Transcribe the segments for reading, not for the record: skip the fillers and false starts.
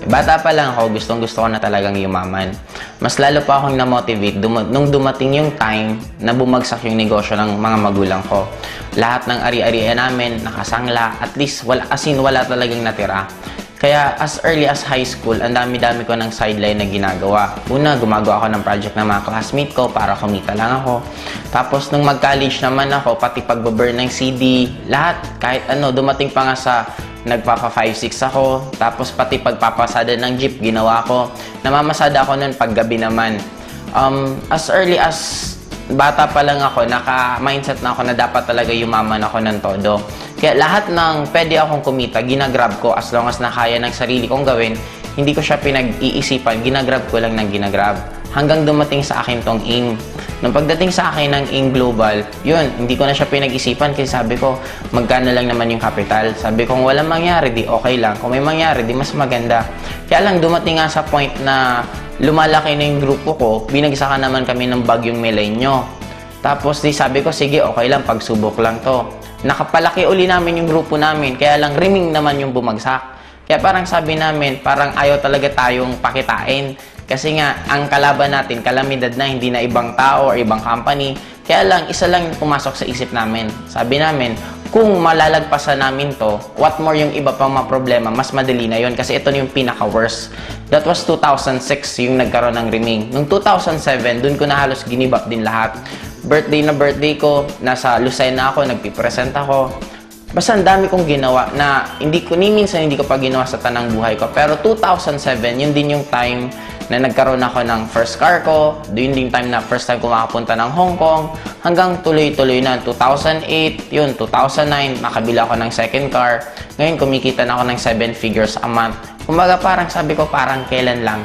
Bata pa lang ako, gustong-gusto ko na talagang yumaman. Mas lalo pa akong na-motivate nung dumating yung time na bumagsak yung negosyo ng mga magulang ko. Lahat ng ari-arian namin, nakasangla, at least wala talagang natira. Kaya as early as high school, ang dami-dami ko ng sideline na ginagawa. Una, gumagawa ako ng project ng mga classmate ko para kumita lang ako. Tapos nung mag-college naman ako, pati pagbaburn ng CD, lahat, kahit ano, dumating pa nga sa nagpapa 5-6 ako. Tapos pati pagpapasada ng jeep, ginawa ko. Namamasada ako nun paggabi naman. As early as bata pa lang ako, naka-mindset na ako na dapat talaga yumaman ako ng todo. Kaya lahat ng pwede akong kumita, ginagrab ko as long as nakaya ng sarili kong gawin. Hindi ko siya pinag-iisipan, ginagrab ko lang ng ginagrab. Hanggang dumating sa akin tong AIM. Nung pagdating sa akin ng AIM Global, yun, hindi ko na siya pinag-isipan kasi sabi ko, magkano lang naman yung capital. Sabi ko, kung walang mangyari, di okay lang. Kung may mangyari, di mas maganda. Kaya lang, dumating nga sa point na lumalaki na yung grupo ko, binagsakan naman kami ng bagyong Milenyo. Tapos di sabi ko, sige, okay lang, pagsubok lang to. Nakapalaki uli namin yung grupo namin, kaya lang riming naman yung bumagsak. Kaya parang sabi namin, parang ayaw talaga tayong pakitain. Kasi nga, ang kalaban natin, kalamidad na, hindi na ibang tao or ibang company. Kaya lang, isa lang yung pumasok sa isip namin. Sabi namin, kung malalagpasan namin to, what more yung iba pang mga problema, mas madali na yun. Kasi ito na yung pinaka-worst. That was 2006 yung nagkaroon ng riming. Noong 2007, dun ko na halos ginibap din lahat. Birthday na birthday ko, nasa Lucena ako, nagpipresent ako. Basta ang dami kong ginawa na minsan hindi ko pa ginawa sa tanang buhay ko. Pero 2007, yun din yung time na nagkaroon ako ng first car ko. Yun din time na first time ko makapunta ng Hong Kong. Hanggang tuloy-tuloy na. 2008, yun, 2009, makabila ako ng second car. Ngayon, kumikita na ako ng 7 figures a month. Kumbaga, parang sabi ko, parang kailan lang.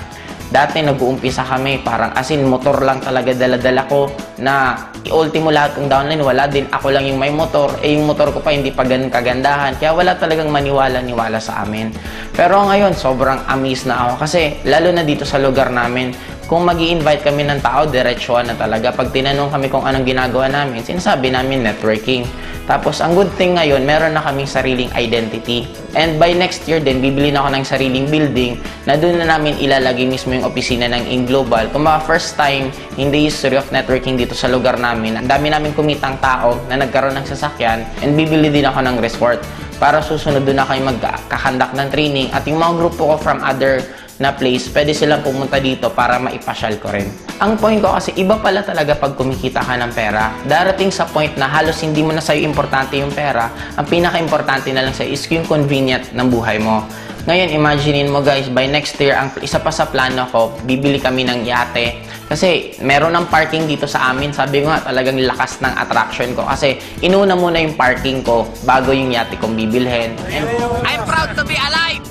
Dati nag-uumpisa kami, parang motor lang talaga dala-dala ko na ultimo lahat kong downline, wala din. Ako lang yung may motor, yung motor ko pa hindi pa ganun kagandahan. Kaya wala talagang maniwala-niwala sa amin. Pero ngayon, sobrang amazed na ako kasi lalo na dito sa lugar namin, kung mag-i-invite kami ng tao, diretsuhan na talaga. Pag tinanong kami kung anong ginagawa namin, sinasabi namin networking. Tapos, ang good thing ngayon, meron na kaming sariling identity. And by next year din, bibili na ako ng sariling building na doon na namin ilalagay mismo yung opisina ng AIM Global. Kung mga first time in the history of networking dito sa lugar namin, ang dami namin kumitang tao na nagkaroon ng sasakyan and bibili din ako ng resort. Para susunod doon na kayo magkakandak ng training at yung mga grupo ko from other na place, pwede silang pumunta dito para maipasyal ko rin. Ang point ko kasi, iba pala talaga pag kumikita ka ng pera. Darating sa point na halos hindi mo na sa'yo importante yung pera. Ang pinaka-importante na lang sa'yo is yung convenient ng buhay mo. Ngayon, imaginein mo guys, by next year, ang isa pa sa plano ko, bibili kami ng yate. Kasi meron ng parking dito sa amin. Sabi ko nga, talagang lakas ng attraction ko. Kasi inuna muna yung parking ko bago yung yate kong bibilhin. And I'm proud to be alive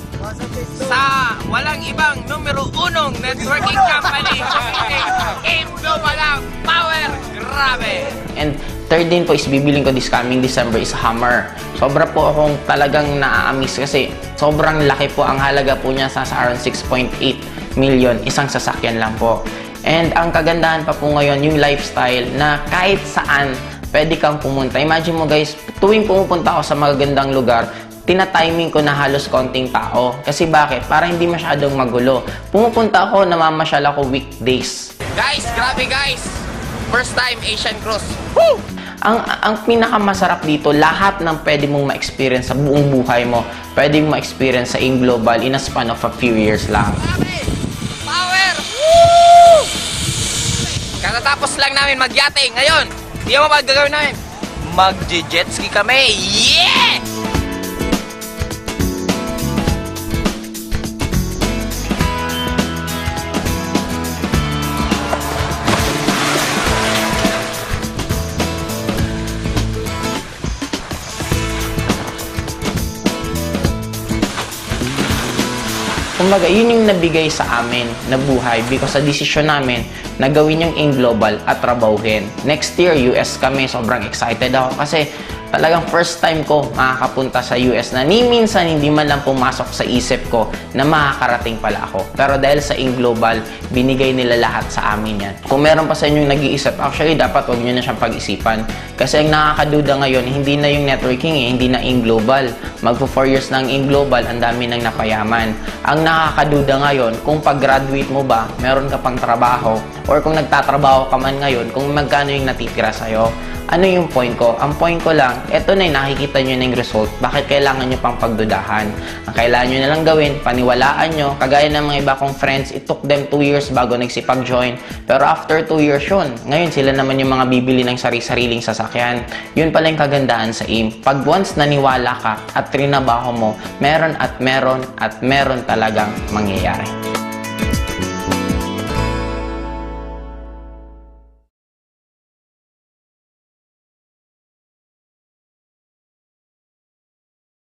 sa walang ibang numero 1 networking company. AIM Global Power. Grabe! And third din po is bibiling ko this coming December is Hummer. Sobra po akong talagang na-amaze kasi sobrang laki po. Ang halaga po niya sa around 6.8 million. Isang sasakyan lang po. And ang kagandahan pa po ngayon, yung lifestyle na kahit saan pwede kang pumunta. Imagine mo guys, tuwing pumupunta ako sa magagandang lugar, tina-timing ko na halos konting tao. Kasi bakit? Para hindi masyadong magulo. Pumupunta ako, namamasyal ako weekdays. Guys, grabe guys! First time Asian Cruise. Woo! Ang pinakamasarap dito, lahat ng pwede mong ma-experience sa buong buhay mo, pwede mong ma-experience sa AIM Global in a span of a few years lang. Grabe! Power! Woo! Katatapos lang namin magyate. Ngayon, di mo magagawin namin. Mag-jet ski kami. Yeah! Kumbaga, yun yung nabigay sa amin na buhay because sa desisyon namin na gawin yung AIM Global at trabahuhin. Next year, US kami. Sobrang excited ako kasi Talagang first time ko makakapunta sa US na ni minsan hindi man lang pumasok sa isip ko na makakarating pala ako. Pero dahil sa Global, binigay nila lahat sa amin yan. Kung meron pa sa inyong nag-iisip, actually dapat huwag nyo na siyang pag-isipan. Kasi ang nakakaduda ngayon, hindi na yung networking hindi na Global. Magpo 4 years na ang Global, ang dami nang napayaman. Ang nakakaduda ngayon, kung pag-graduate mo ba, meron ka pang trabaho, or kung nagtatrabaho ka man ngayon, kung magkano yung natitira sa'yo. Ano yung point ko? Ang point ko lang, eto na yung nakikita nyo na yung result. Bakit kailangan nyo pang pagdudahan? Ang kailangan nyo na lang gawin, paniwalaan nyo. Kagaya ng mga iba kong friends, it took them 2 years bago nagsipag-join. Pero after 2 years yun, ngayon sila naman yung mga bibili ng sari-sariling sasakyan. Yun pala yung kagandahan sa AIM. Pag once naniwala ka at trinabaho mo, meron at meron at meron talagang mangyayari.